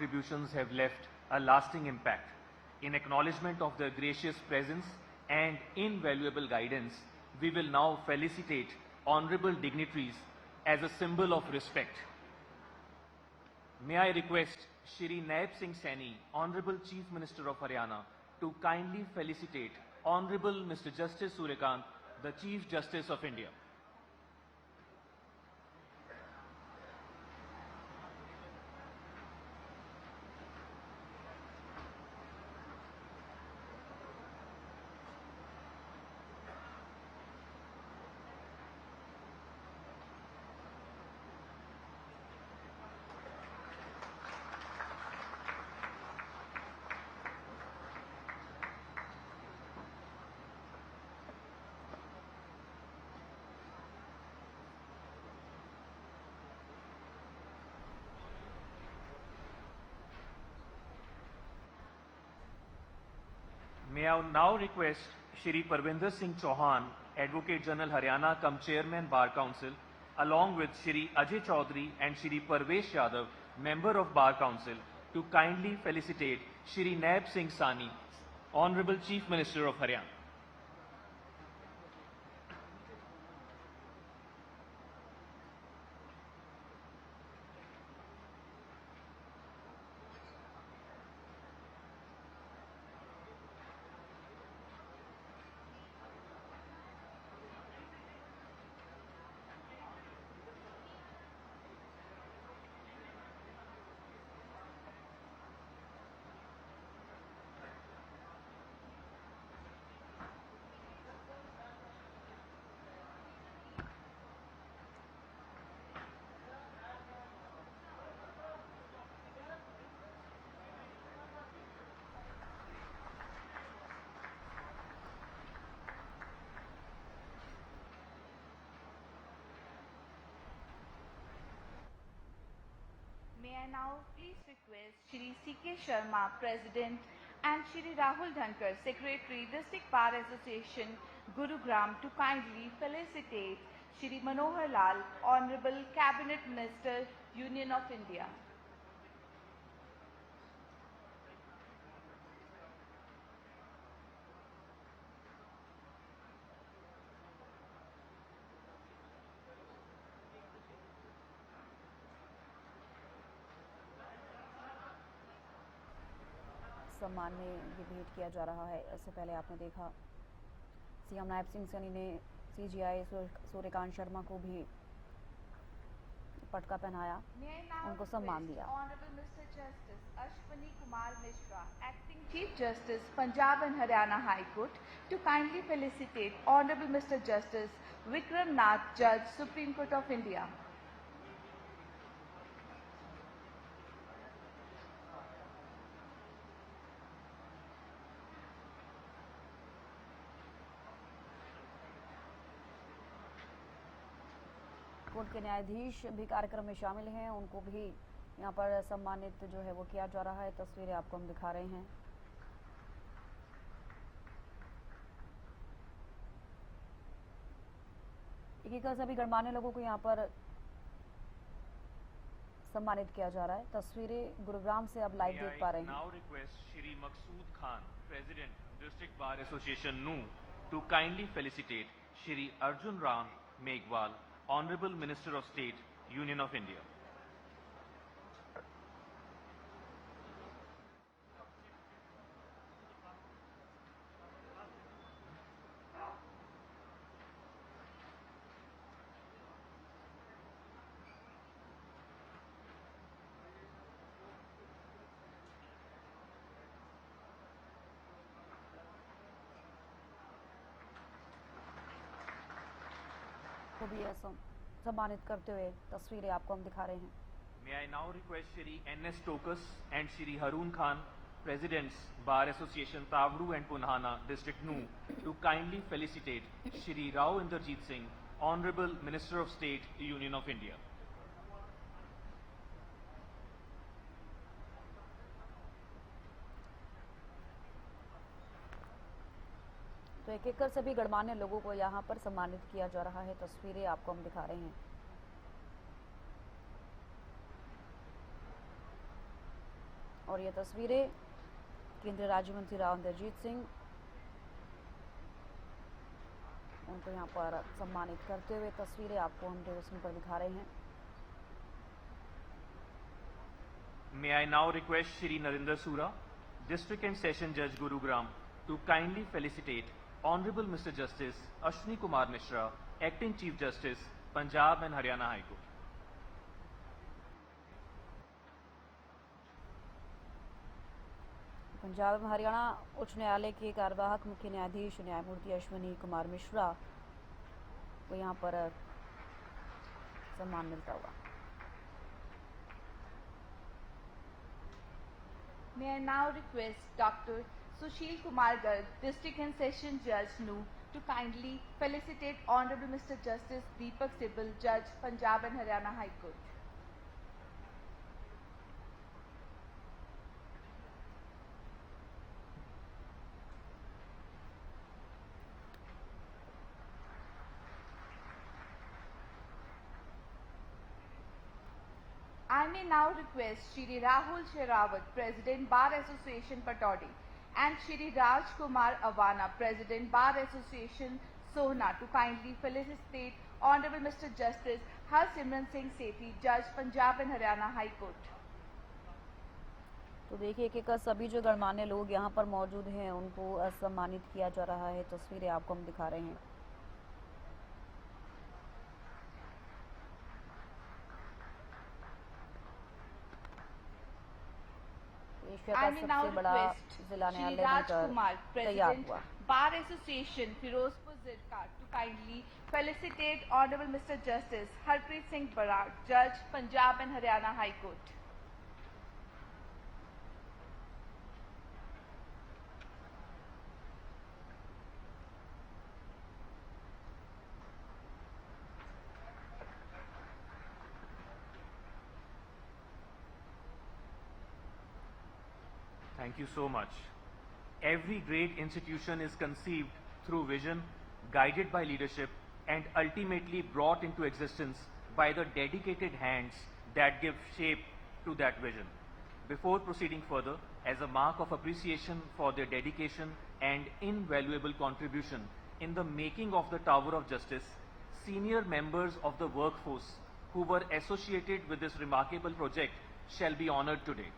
contributions have left a lasting impact. In acknowledgement of their gracious presence and invaluable guidance, we will now felicitate honorable dignitaries as a symbol of respect. May I request Shri Naib Singh Saini, Honorable Chief Minister of Haryana, to kindly felicitate Honorable Mr. Justice Suryakant, the Chief Justice of India. May I now request Shri Parvinder Singh Chauhan, Advocate General Haryana cum Chairman Bar Council, along with Shri Ajay Chaudhary and Shri Parvesh Yadav, Member of Bar Council, to kindly felicitate Shri Naib Singh Saini, Honorable Chief Minister of Haryana. May I now please request Shri C.K. Sharma, President, and Shri Rahul Dhankar, Secretary, District Bar Association, Gurugram, to kindly felicitate Shri Manohar Lal, Honorable Cabinet Minister, Union of India. सम्मान में ये भेंट किया जा रहा है। इससे पहले आपने देखा सीएम नायब सिंह सैनी ने सीजीआई सूर्यकांत शर्मा को भी पटका पहनाया, उनको सम्मान दिया। Honorable Mr. Justice Ashwani Kumar Mishra, Acting Chief Justice, Punjab and Haryana High Court, to kindly felicitate Honorable Mr. Justice Vikram Nath, Judge, Supreme Court of India. Court के न्यायाधीश भी कार्यक्रम में शामिल हैं, उनको भी यहाँ पर सम्मानित जो है वो किया जा रहा है। तस्वीरें आपको हम दिखा रहे हैं। एक एक सभी गणमान्य लोगों को यहाँ पर सम्मानित किया जा रहा है। तस्वीरें गुरुग्राम से अब लाइव देख पा रहे हैं। Now request Shri Maqsood Khan, President, District Bar Association, NU, to kindly felicitate Shri Arjun Ram Meghwal, Honorable Minister of State, Union of India. को भी सम्मानित करते हुए तस्वीरें आपको हम दिखा रहे हैं। May I now request Shri N.S. Tokus and Shri Harun Khan, Presidents, Bar Association, Tavru and Punhana, District NU, to kindly felicitate Shri Rao Inderjeet Singh, Honorable Minister of State, Union of India. तो एक एक कर सभी गणमान्य लोगों को यहाँ पर सम्मानित किया जा रहा है। तस्वीरें आपको हम दिखा रहे हैं। और ये तस्वीरें केंद्रीय राज्य मंत्री राव इंद्रजीत सिंह उनको यहाँ पर सम्मानित करते हुए तस्वीरें आपको हम टेलीविजन पर दिखा रहे हैं। May I now request Shri Narinder Sura, District and Session Judge Gurugram, to kindly felicitate Honorable Mr. Justice Ashwini Kumar Mishra, Acting Chief Justice, Punjab and Haryana High Court. Punjab एवं हरियाणा उच्च न्यायालय के कार्यवाहक मुख्य न्यायाधीश न्यायमूर्ति अश्विनी कुमार मिश्रा को यहाँ पर सम्मान मिलता हुआ। May I now request Dr. Sushil Kumar Garg, District and Session Judge Noor, to kindly felicitate Honorable Mr. Justice Deepak Sibal, Judge, Punjab and Haryana High Court. I may now request Shri Rahul Sherawat, President Bar Association Patodi, and Shri Raj Kumar Avana, President Bar Association Sohna, to kindly felicitate Honorable Mr. Justice Harsimran Singh Sethi, Judge, Punjab and Haryana High Court. तो देखिए कि सभी जो गणमान्य लोग यहाँ पर मौजूद हैं उनको सम्मानित किया जा रहा है। तस्वीरें आपको हम दिखा रहे हैं। एशिया का I may now सबसे बड़ा request जिला Shri न्यायालय Raj बनकर Kumar, तैयार President हुआ। Bar Association Firozpur Zirka, to kindly felicitate Honorable Mr. Justice Harpreet Singh Barar, Judge, Punjab and Haryana High Court. Thank you so much. Every great institution is conceived through vision, guided by leadership, and ultimately brought into existence by the dedicated hands that give shape to that vision. Before proceeding further, as a mark of appreciation for their dedication and invaluable contribution in the making of the Tower of Justice, senior members of the workforce who were associated with this remarkable project shall be honored today.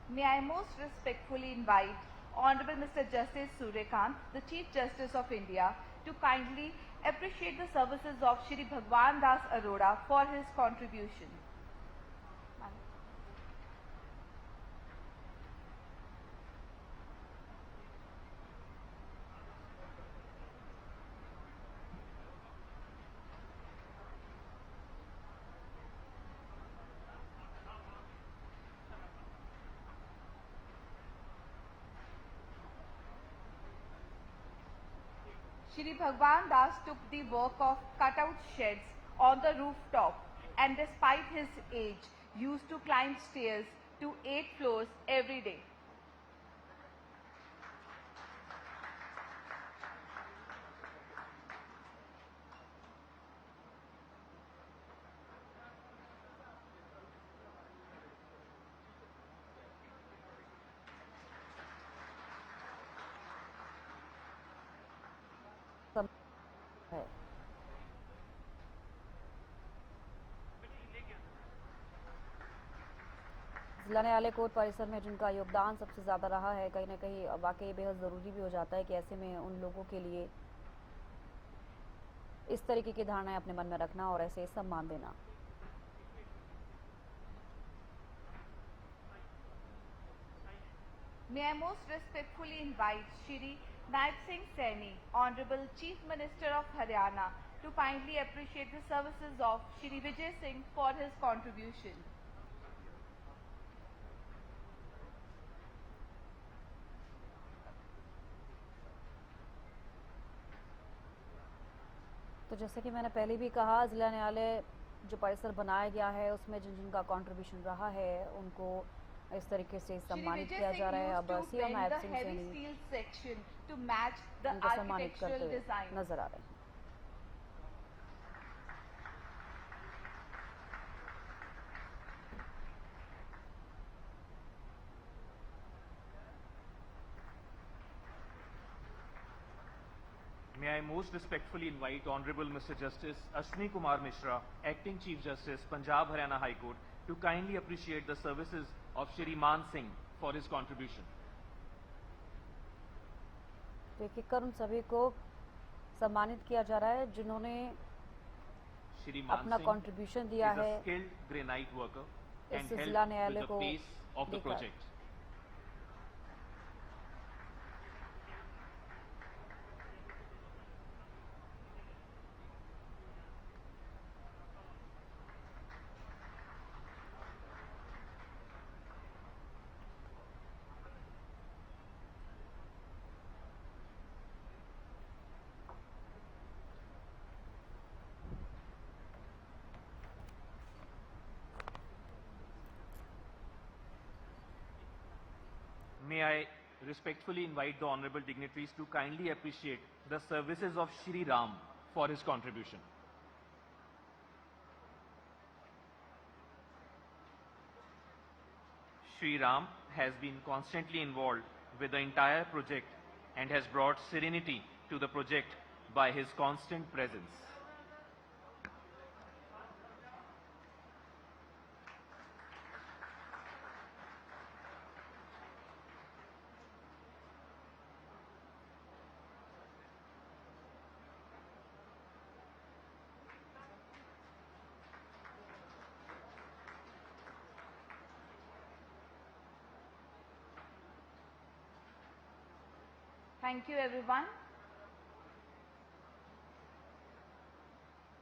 May I most respectfully invite Honorable Mr. Justice Suryakant, the Chief Justice of India, to kindly appreciate the services of Shri Bhagwan Das Arora for his contribution. Shri Bhagwan Das took the work of cutout sheds on the rooftop and despite his age used to climb stairs to 8 floors every day. है। जिला न्यायालय court परिसर में जिनका योगदान सबसे ज़्यादा रहा है, कहीं ना कहीं वाकई बेहद ज़रूरी भी हो जाता है कि ऐसे में उन लोगों के लिए इस तरीके की धारणाएं अपने मन में रखना और ऐसे सम्मान देना। May I most respectfully invite Shri Naib Singh Saini, Honorable Chief Minister of Haryana, to kindly appreciate the services of Shri Vijay Singh for his contribution. तो जैसे कि मैंने पहले भी कहा, जिला न्यायालय जो परिसर बनाया गया है उसमें जिन जिनका कंट्रीब्यूशन रहा है उनको इस तरीके से सम्मानित किया जा रहा है। अब सीएम नायब सिंह सैनी उनको सम्मानित करते हुए नजर आ रहे हैं। May I most respectfully invite Honorable Mr. Justice Ashwini Kumar Mishra, Acting Chief Justice, Punjab Haryana High Court, to kindly appreciate the services of Shri Man Singh for his contribution. तो एक एक कर उन सभी को सम्मानित किया जा रहा है जिन्होंने Shri Man अपना Singh कंट्रीब्यूशन दिया is है a skilled granite worker and इस जिला helped न्यायालय with the को pace of the लेकर। project. May I respectfully invite the honorable dignitaries to kindly appreciate the services of Shri Ram for his contribution. Shri Ram has been constantly involved with the entire project and has brought serenity to the project by his constant presence. Thank you, everyone.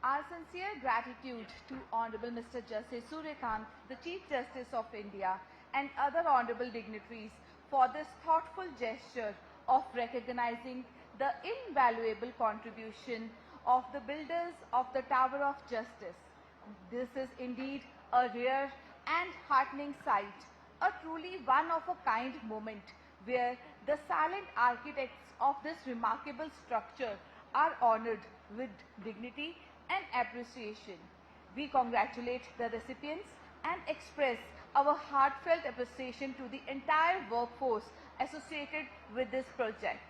Our sincere gratitude to Honorable Mr. Justice Suryakant, the Chief Justice of India, and other honorable dignitaries for this thoughtful gesture of recognizing the invaluable contribution of the builders of the Tower of Justice. This is indeed a rare and heartening sight, a truly one-of-a-kind moment where the silent architects of this remarkable structure are honored with dignity and appreciation. We congratulate the recipients and express our heartfelt appreciation to the entire workforce associated with this project.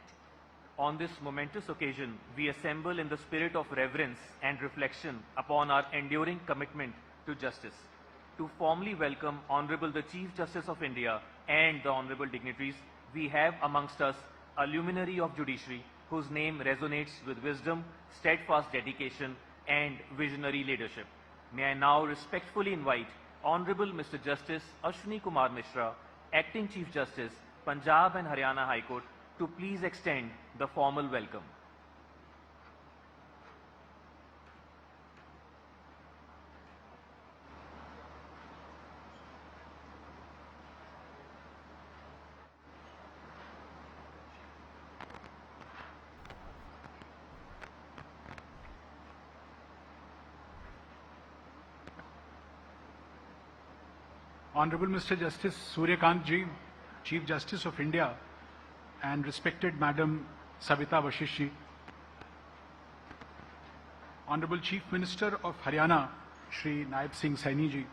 On this momentous occasion, we assemble in the spirit of reverence and reflection upon our enduring commitment to justice. To formally welcome Honorable the Chief Justice of India and the honorable dignitaries, we have amongst us a luminary of judiciary whose name resonates with wisdom, steadfast dedication, and visionary leadership. May I now respectfully invite Honorable Mr. Justice Ashwini Kumar Mishra, Acting Chief Justice, Punjab and Haryana High Court, to please extend the formal welcome. Honorable Mr. Justice Suryakant Ji, Chief Justice of India, and respected Madam Savita Vashish Ji, Honorable Chief Minister of Haryana, Shri Naib Singh Saini Ji,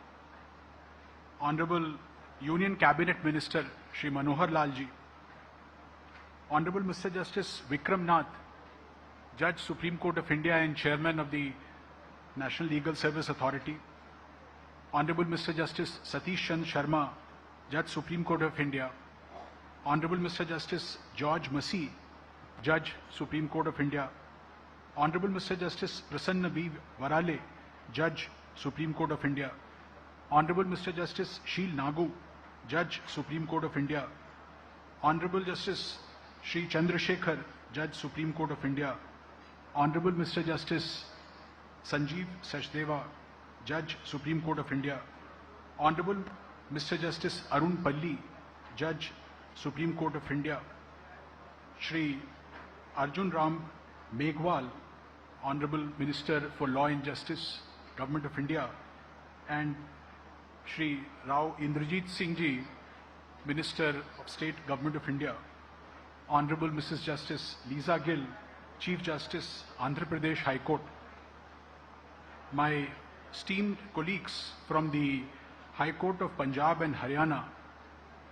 Honorable Union Cabinet Minister, Shri Manohar Lal Ji, Honorable Mr. Justice Vikram Nath, Judge Supreme Court of India and Chairman of the National Legal Service Authority, Honorable Mr. Justice Satish Chand Sharma, Judge Supreme Court of India, Honorable Mr. Justice George Massey, Judge Supreme Court of India, Honorable Mr. Justice Prasanna B. Varale, Judge Supreme Court of India, Honorable Mr. Justice Sheel Nagu, Judge Supreme Court of India, Honorable Justice Shri Chandrasekhar, Judge Supreme Court of India, Honorable Mr. Justice Sanjeev Sachdeva, Judge Supreme Court of India, Honorable Mr. Justice Arun Palli, Judge Supreme Court of India, Shri Arjun Ram Meghwal, Honorable Minister for Law and Justice, Government of India, and Shri Rao Indrajit Singh Ji, Minister of State, Government of India, Honorable Mrs. Justice Lisa Gill, Chief Justice, Andhra Pradesh High Court, my esteemed colleagues from the High Court of Punjab and Haryana,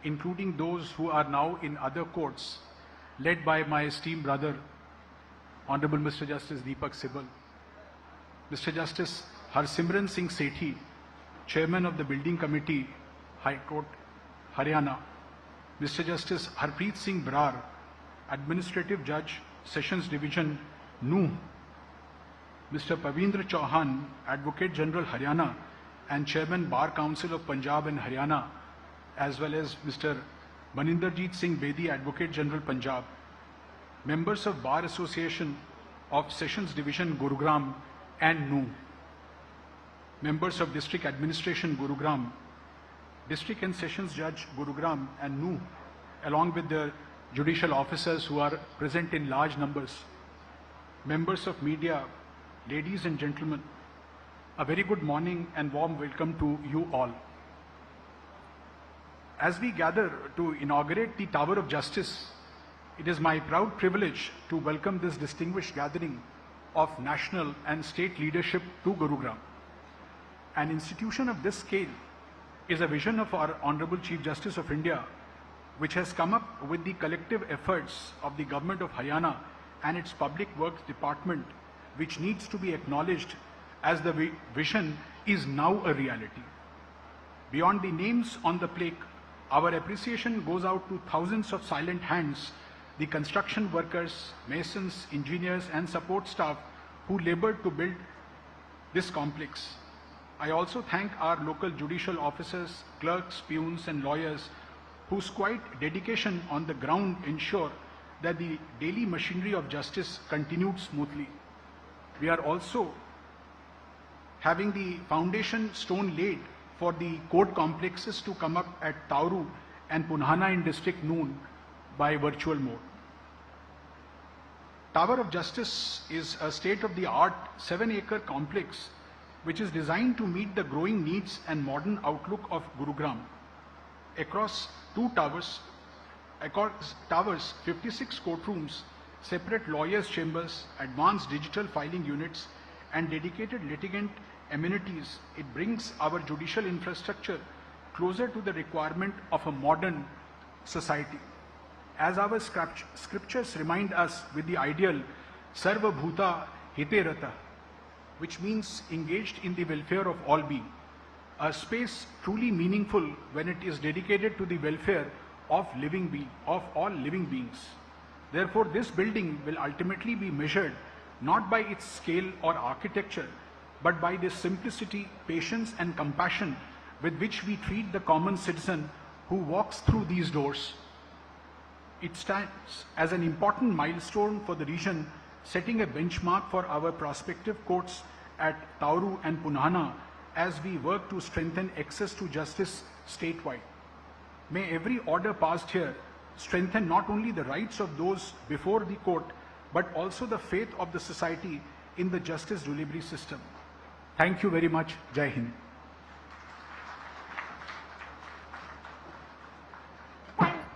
including those who are now in other courts, led by my esteemed brother, Honorable Mr. Justice Deepak Sibal, Mr. Justice Harsimran Singh Sethi, Chairman of the Building Committee, High Court, Haryana, Mr. Justice Harpreet Singh Brar, Administrative Judge, Sessions Division, Nuh, Mr. Pavindra Chauhan, Advocate General Haryana and Chairman Bar Council of Punjab and Haryana, as well as Mr. Maninderjeet Singh Bedi, Advocate General Punjab, members of Bar Association of Sessions Division Gurugram and Nuh, members of District Administration Gurugram, District and Sessions Judge Gurugram and Nuh, along with the judicial officers who are present in large numbers, members of media, ladies and gentlemen, a very good morning and warm welcome to you all. As we gather to inaugurate the Tower of Justice, it is my proud privilege to welcome this distinguished gathering of national and state leadership to Gurugram. An institution of this scale is a vision of our Honorable Chief Justice of India, which has come up with the collective efforts of the Government of Haryana and its Public Works Department, which needs to be acknowledged as the vision is now a reality. Beyond the names on the plaque, our appreciation goes out to thousands of silent hands, the construction workers, masons, engineers and support staff who labored to build this complex. I also thank our local judicial officers, clerks, peons and lawyers whose quiet dedication on the ground ensure that the daily machinery of justice continued smoothly. We are also having the foundation stone laid for the court complexes to come up at Tauru and Punhana in District Noon by virtual mode. Tower of Justice is a state-of-the-art 7-acre complex which is designed to meet the growing needs and modern outlook of Gurugram. Across 56 courtrooms, separate lawyers' chambers, advanced digital filing units, and dedicated litigant amenities, it brings our judicial infrastructure closer to the requirement of a modern society. As our scriptures remind us with the ideal Sarva Bhuta Hite Rata, which means engaged in the welfare of all beings, a space truly meaningful when it is dedicated to the welfare of all living beings. Therefore, this building will ultimately be measured not by its scale or architecture, but by the simplicity, patience and compassion with which we treat the common citizen who walks through these doors. It stands as an important milestone for the region, setting a benchmark for our prospective courts at Tauru and Punhana as we work to strengthen access to justice statewide. May every order passed here strengthen not only the rights of those before the court, but also the faith of the society in the justice delivery system. Thank you very much. Jai Hind.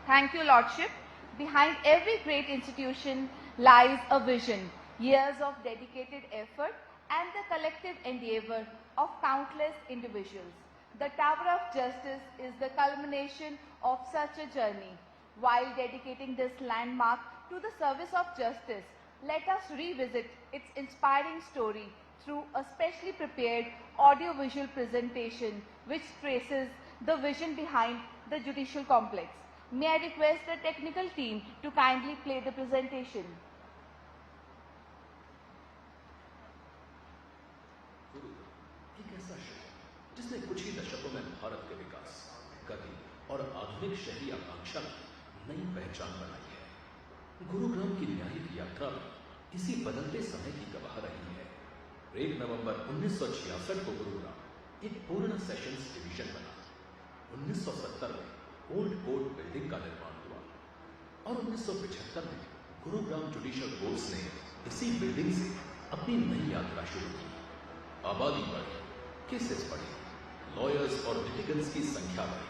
Thank you, Lordship. Behind every great institution lies a vision, years of dedicated effort and the collective endeavor of countless individuals. The Tower of Justice is the culmination of such a journey. While dedicating this landmark to the service of justice, let us revisit its inspiring story through a specially prepared audio-visual presentation which traces the vision behind the judicial complex. May I request the technical team to kindly play the presentation. एक ऐसा शहर जिसने कुछ ही दशकों में भारत के विकास, गति और आधुनिक शहरी आकांक्षा की नई पहचान बनाई है। गुरुग्राम की न्यायिक यात्रा इसी बदलते समय की गवाह रही है। 1 नवंबर 1966 को गुरुग्राम एक पूर्ण सेशंस डिवीजन बना। 1970 में ओल्ड कोर्ट बिल्डिंग का निर्माण हुआ और 1975 में गुरुग्राम जुडिशियल कोर्ट्स ने इसी बिल्डिंग से अपनी नई यात्रा शुरू की। आबादी बढ़ी, केसेस बढ़े, लॉयर्स और लिटिगेंट्स की संख्या बढ़ी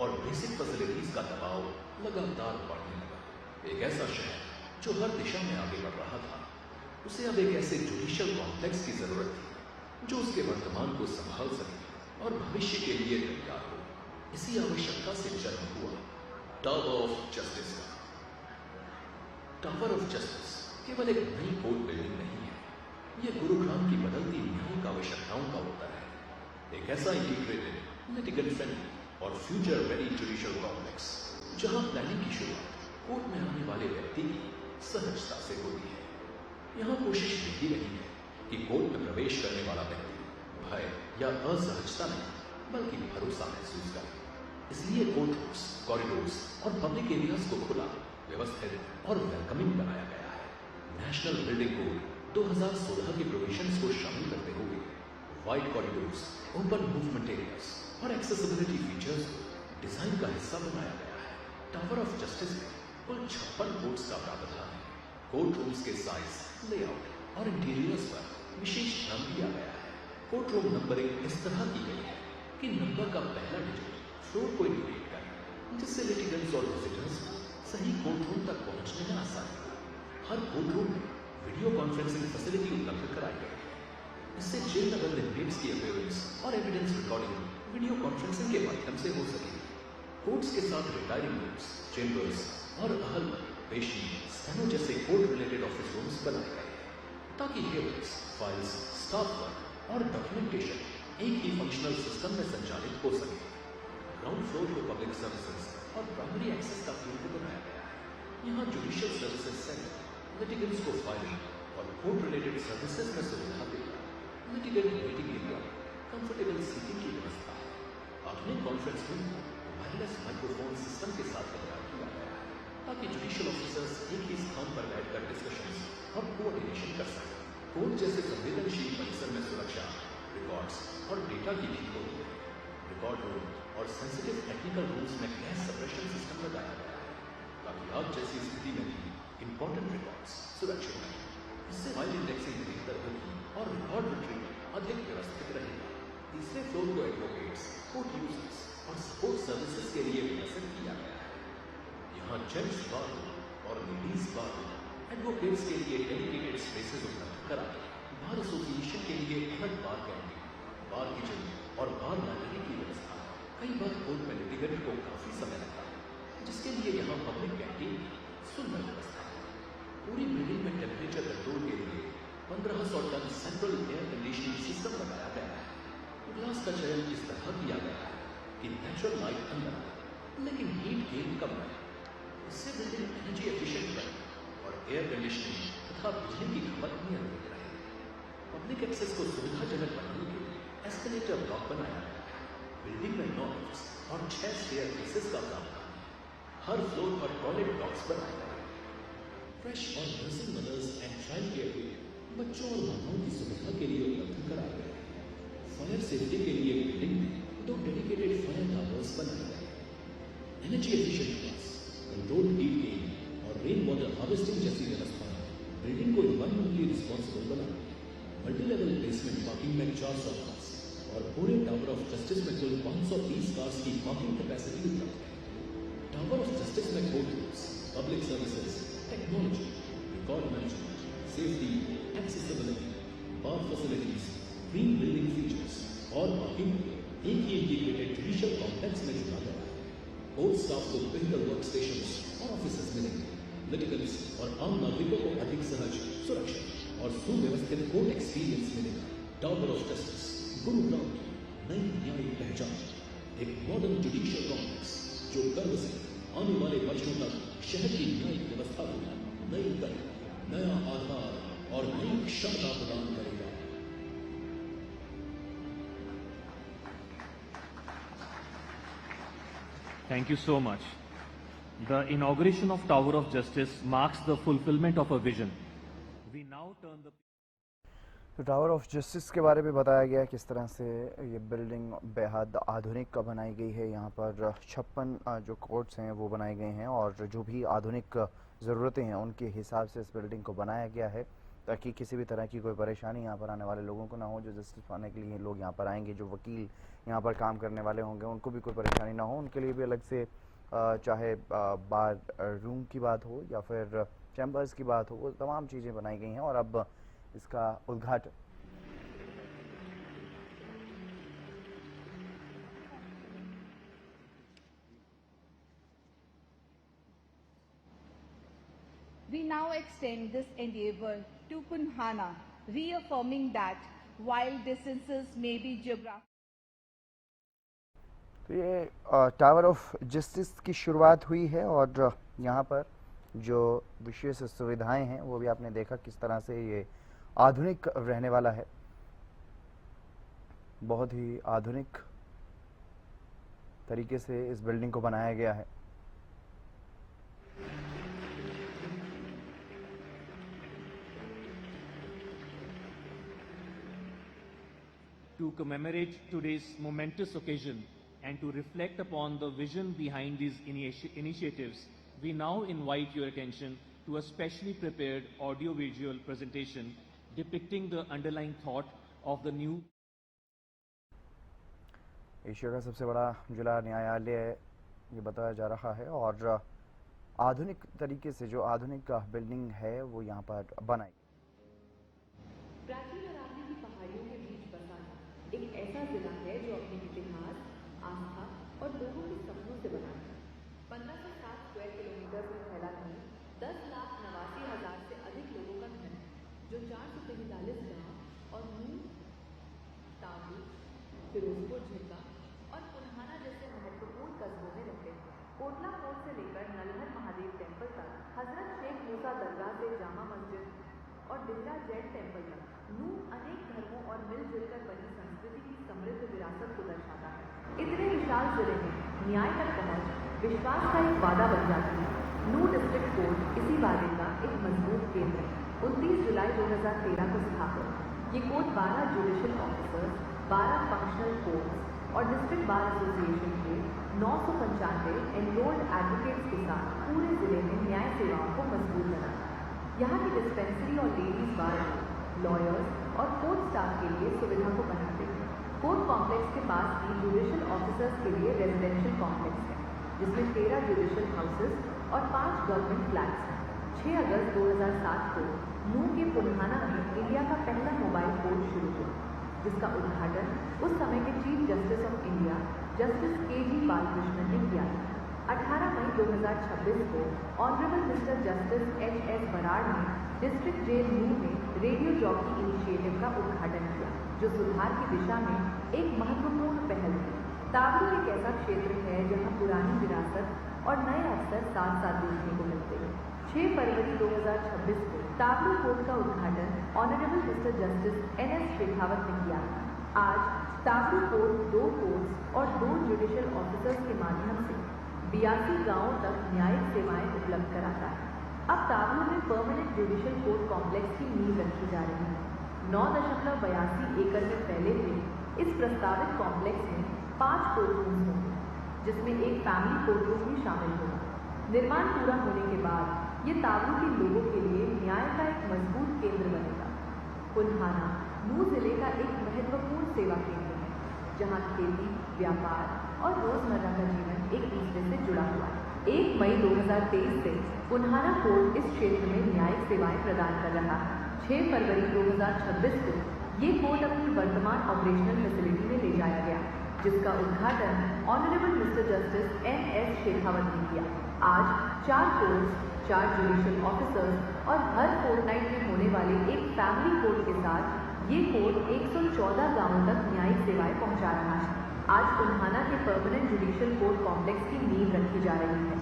और बेसिक फैसिलिटीज का दबाव लगातार बढ़ने लगा। एक ऐसा शहर जो हर दिशा में आगे बढ़ रहा था, उसे अब एक ऐसे जुडिशियल कॉम्प्लेक्स की जरूरत थी जो उसके वर्तमान को संभाल सके और भविष्य के लिए तैयार हो। इसी आवश्यकता से जन्म हुआ tower of justice. Tower of justice केवल एक नई कोर्ट बिल्डिंग नहीं है, यह गुरुग्राम की बदलती न्यायिक आवश्यकताओं का उत्तर है। एक ऐसा इंटीग्रेटेड, लिटिगेंट फ्रेंडली और फ्यूचर रेडी जुडिशियल कॉम्प्लेक्स जहां प्लानिंग की शुरुआत कोर्ट में आने वाले व्यक्ति की सहजता से होती है। यहाँ कोशिश यही नहीं है कि कोर्ट में प्रवेश करने वाला व्यक्ति भय या असहजता नहीं, बल्कि भरोसा महसूस करे। इसलिए कोर्ट रूम्स, कॉरिडोर्स और पब्लिक एरियाज को खुला, व्यवस्थित और वेलकमिंग बनाया गया है। नेशनल बिल्डिंग कोड 2016 के प्रोविजंस को शामिल करते हुए wide corridors, open movement areas और एक्सेसिबिलिटी फीचर्स को डिजाइन का हिस्सा बनाया गया है। टावर ऑफ जस्टिस में कुल 56 कोर्ट्स का प्रावधान है। कोर्ट रूम्स के साइज, लेआउट और इंटीरियर्स पर विशेष ध्यान दिया गया है। कोर्ट रूम नंबरिंग इस तरह की गई है कि नंबर का पहला डिजिट फ्लोर को इंडिकेट करे, जिससे लिटिगेंट्स और विजिटर्स को सही कोर्ट रूम तक पहुंचने में आसानी हो। हर कोर्ट रूम में वीडियो कॉन्फ्रेंसिंग फैसिलिटी उपलब्ध कराई गई है। इससे जेल लेवल इंमेट्स की अपीयरेंस और एविडेंस रिकॉर्डिंग वीडियो कॉन्फ्रेंसिंग के माध्यम से हो सकेगी। कोर्ट्स के साथ रिटायरिंग रूम्स, चेंबर्स और अहल, पेशी, स्टेनो जैसे कोर्ट रिलेटेड ऑफिस रूम्स बनाए गए हैं ताकि हियरिंग्स, फाइल्स, स्टाफ वर्क और डॉक्यूमेंटेशन एक ही फंक्शनल सिस्टम में संचालित हो सके। ग्राउंड फ्लोर को पब्लिक सर्विसेज और प्राइमरी एक्सेस का फील्ड बनाया गया है। यहाँ जुडिशियल सर्विसेज सेंटर लिटिगेंट्स को फाइलिंग और कोर्ट रिलेटेड सर्विसेज में सुविधा देगा। लिटिगेंट वेटिंग एरिया में कंफर्टेबल सीटिंग की व्यवस्था है। आधुनिक कॉन्फ्रेंस रूम को वायरलेस माइक्रोफोन सिस्टम के साथ तैयार किया गया है ताकि जुडिशियल ऑफिसर्स एक ही स्थान पर बैठकर डिस्कशंस और कोऑर्डिनेशन कर सकें। कोर्ट जैसे संवेदनशील परिसर में सुरक्षा, रिकॉर्ड्स और डेटा की भी होती है। रिकॉर्ड रूम और सेंसिटिव टेक्निकल रूम्स में गैस सप्रेशन सिस्टम लगाया गया है ताकि आग जैसी स्थिति में भी इंपॉर्टेंट रिकॉर्ड्स सुरक्षित रहें। इससे फाइल इंडेक्सिंग बेहतर होगी और रिकॉर्ड रिट्रीवल अधिक व्यवस्थित रहेगा। तीसरे फ्लोर को एडवोकेट्स, कोर्ट यूजर्स और सपोर्ट सर्विसेज के लिए विकसित किया गया है। यहाँ जेंट्स बार और लेडीज बार, एडवोकेट्स के लिए डेडिकेटेड स्पेसेस उपलब्ध कराए। बार एसोसिएशन के लिए अलग बार कैंटीन, बार किचन और बार लाइब्रेरी की व्यवस्था। कई बार कोर्ट में लिटिगेंट को काफी समय लगता है, जिसके लिए यहाँ पब्लिक कैंटीन की सुंदर व्यवस्था है। पूरी बिल्डिंग में टेम्परेचर कंट्रोल के लिए 1500 ton central air conditioning system लगाया गया है। ग्लास का चयन इस तरह किया गया है कि नेचुरल लाइट अंदर आए, लेकिन हीट गेन कम रहे। इससे बिल्डिंग एनर्जी एफिशिएंट रहे और एयर कंडीशनिंग तथा बिजली की खपत नियंत्रित रहे। पब्लिक एक्सेस को सुविधाजनक बनाने के लिए एस्केलेटर ब्लॉक बनाया गया है। बिल्डिंग में 9 लिफ्ट्स और 6 स्टेयरकेसेस का प्रावधान है। हर फ्लोर पर टॉयलेट ब्लॉक्स बनाए गए हैं। फ्रेश और nursing mothers and child care के बच्चों और माताओं की सुविधा के लिए उपलब्ध कराए गए हैं। फायर सेफ्टी के लिए बिल्डिंग में 2 डेडिकेटेड फायर टावर्स बनाए गए हैं। Energy efficient class, controlled heat gain और रेन वाटर हार्वेस्टिंग जैसी व्यवस्थाएं बिल्डिंग को इन्वायरमेंटली रिस्पॉन्सिबल बनाती है। मल्टी लेवल बेसमेंट पार्किंग में 400 कार्स और पूरे टावर ऑफ जस्टिस में कुल 530 कार्स की पार्किंग कैपेसिटी उपलब्ध है। टावर ऑफ जस्टिस में court rooms, public services, technology, record management, safety, accessibility, bar facilities, green building features और पार्किंग एक ही इंटीग्रेटेड जुडिशियल कॉम्प्लेक्स में जुड़ा गया है। कोर्ट स्टाफ को बेहतर वर्क स्टेशन और ऑफिसेज मिलेंगे। लिटिगेंट्स और आम नागरिकों को अधिक सहज, सुरक्षित और सुव्यवस्थित कोर्ट एक्सपीरियंस मिलेगा। टावर ऑफ जस्टिस, गुरुग्राम की नई न्यायिक पहचान, एक मॉडर्न जुडिशियल कॉम्प्लेक्स जो गर्व से आने वाले वर्षों तक शहर की न्यायिक व्यवस्था को नई गति, नया आधार और नई क्षमता प्रदान करेगा। Thank you so much. The inauguration of Tower of Justice marks the fulfillment of a vision. We now turn the तो टावर ऑफ जस्टिस के बारे में बताया गया किस तरह से ये बिल्डिंग बेहद आधुनिक बनाई गई है। यहाँ पर 56 जो कोर्ट्स हैं वो बनाए गए हैं और जो भी आधुनिक ज़रूरतें हैं उनके हिसाब से इस बिल्डिंग को बनाया गया है ताकि किसी भी तरह की कोई परेशानी यहाँ पर आने वाले लोगों को ना हो। जो जस्टिस पाने के लिए लोग यहाँ पर आएंगे, जो वकील यहाँ पर काम करने वाले होंगे, उनको भी कोई परेशानी ना हो। उनके लिए भी अलग से चाहे बार रूम की बात हो या फिर चैम्बर्स की बात हो, वो तमाम चीज़ें बनाई गई हैं और अब इसका उद्घाटन we now extend this endeavor to Punhana, reaffirming that while distances may be geographic, तो ये टावर ऑफ जस्टिस की शुरुआत हुई है और यहाँ पर जो विशेष सुविधाएं हैं वो भी आपने देखा किस तरह से ये आधुनिक रहने वाला है, बहुत ही आधुनिक तरीके से इस बिल्डिंग को बनाया गया है। To commemorate today's momentous occasion and to reflect upon the vision behind these initiatives, we now invite your attention to a specially prepared audio-visual presentation depicting the underlying thought of the new Asia का सबसे बड़ा जिला न्यायालय ये बताया जा रहा है और आधुनिक तरीके से जो आधुनिक बिल्डिंग है वो यहाँ पर बनाई। प्राचीन अरावली की पहाड़ियों के बीच बसा एक ऐसा जिला है जो अपने इतिहास, आस्था और लोगों के सपनों से बना है। 1560 स्क्वायर किलोमीटर में फैला है 10,89,000 से अधिक लोगों का घर, जो 443 गांव और नून, ताबू, फिरोजपुर झिरका और पुन्हाना जैसे महत्वपूर्ण कस्बों में रहते हैं। कोटला फोर्ट से लेकर नलहर महादेव टेम्पल तक, हजरत शेख मूसा दरगाह से जामा मस्जिद और डिल्ला जेट टेम्पल तक नून अनेक धर्मों और मिलजुल कर बनी संस्कृति की समृद्ध विरासत को दर्शाता है। इतने विशाल जिले में न्याय तक पहुंच विश्वास का एक वादा बन जाती है। नू डिस्ट्रिक्ट कोर्ट इसी वादे का एक मजबूत केंद्र है। 29 जुलाई 2013 को स्थापित ये court 12 judicial officers, 12 functional courts और डिस्ट्रिक्ट बार एसोसिएशन के 995 एनरोल्ड एडवोकेट्स के साथ पूरे जिले में न्याय सेवाओं को मजबूत बनाता है। यहाँ की डिस्पेंसरी और लेडीज बार लॉयर्स और कोर्ट स्टाफ के लिए सुविधा को बढ़ाते हैं। कोर्ट कॉम्प्लेक्स के पास ही जुडिशियल ऑफिसर्स के लिए रेजिडेंशियल कॉम्प्लेक्स है, जिसमें 13 जुडिशियल हाउसेस और 5 गवर्नमेंट फ्लैट्स हैं। 6 अगस्त 2007 को नू के पुन्हाना में इंडिया का पहला मोबाइल कोर्ट शुरू हुआ, जिसका उद्घाटन उस समय के chief justice of India justice KG. Balakrishnan ने किया था। 18 मई 2026 को honourable mister justice H.S. Brar ने डिस्ट्रिक्ट जेल नू में रेडियो जॉकी इनिशिएटिव का उद्घाटन किया, जो सुधार की दिशा में एक महत्वपूर्ण पहल है। ताबरू एक ऐसा क्षेत्र है जहां पुरानी विरासत और नए अवसर साथ साथ देखने को मिलते हैं। 6 फरवरी 2026 को ताबरू कोर्ट का उद्घाटन honourable mister justice N.S. Shekhawat ने किया। आज ताबरू कोर्ट 2 कोर्ट्स और 2 जुडिशियल ऑफिसर्स के माध्यम से 82 गांवों तक न्यायिक सेवाएं उपलब्ध कराता है। अब ताबरू में परमानेंट जुडिशियल कोर्ट कॉम्प्लेक्स की नींव रखी जा रही है। 9.82 एकड़ में फैले हुए इस प्रस्तावित कॉम्प्लेक्स में 5 कोर्ट रूम्स होंगे, जिसमें एक फैमिली कोर्ट रूम भी शामिल होगा। निर्माण पूरा होने के बाद ये ताबरू के लोगों के लिए न्याय का एक मजबूत केंद्र बनेगा। पुन्हाना नू जिले का एक महत्वपूर्ण सेवा केंद्र है, जहां खेती, व्यापार और रोजमर्रा का जीवन एक दूसरे से जुड़ा हुआ है। 1 मई 2023 से पुन्हाना कोर्ट इस क्षेत्र में न्यायिक सेवाएं प्रदान कर रहा है। 6 फरवरी 2026 को ये कोर्ट अपनी वर्तमान ऑपरेशनल फैसिलिटी में ले जाया गया, जिसका उद्घाटन honourable mister justice N.S. Shekhawat ने किया। आज 4 कोर्ट्स, 4 जुडिशियल ऑफिसर्स और हर फोर्टनाइट में होने वाले एक फैमिली कोर्ट के साथ ये कोर्ट 114 गांवों तक न्यायिक सेवाएं पहुंचा रहा है। आज पुन्हाना के परमानेंट जुडिशियल कोर्ट कॉम्प्लेक्स की नींव रखी जा रही है।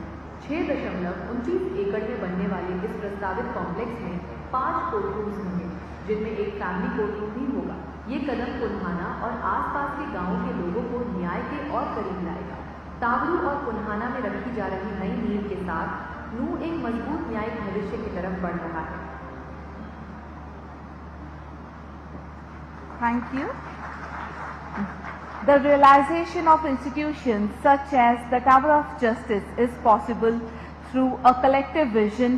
6.29 एकड़ में बनने वाले इस प्रस्तावित कॉम्प्लेक्स में 5 कोर्ट रूम्स होंगे, जिनमें एक फैमिली कोर्ट रूम भी होगा। ये कदम पुन्हाना और आसपास के गांवों के लोगों को न्याय के और करीब लाएगा। ताबरू और पुन्हाना में रखी जा रही नई नींव के साथ नू एक मजबूत न्यायिक भविष्य की तरफ बढ़ रहा है। Thank you. The realization of institutions such as the Tower of Justice is possible through a collective vision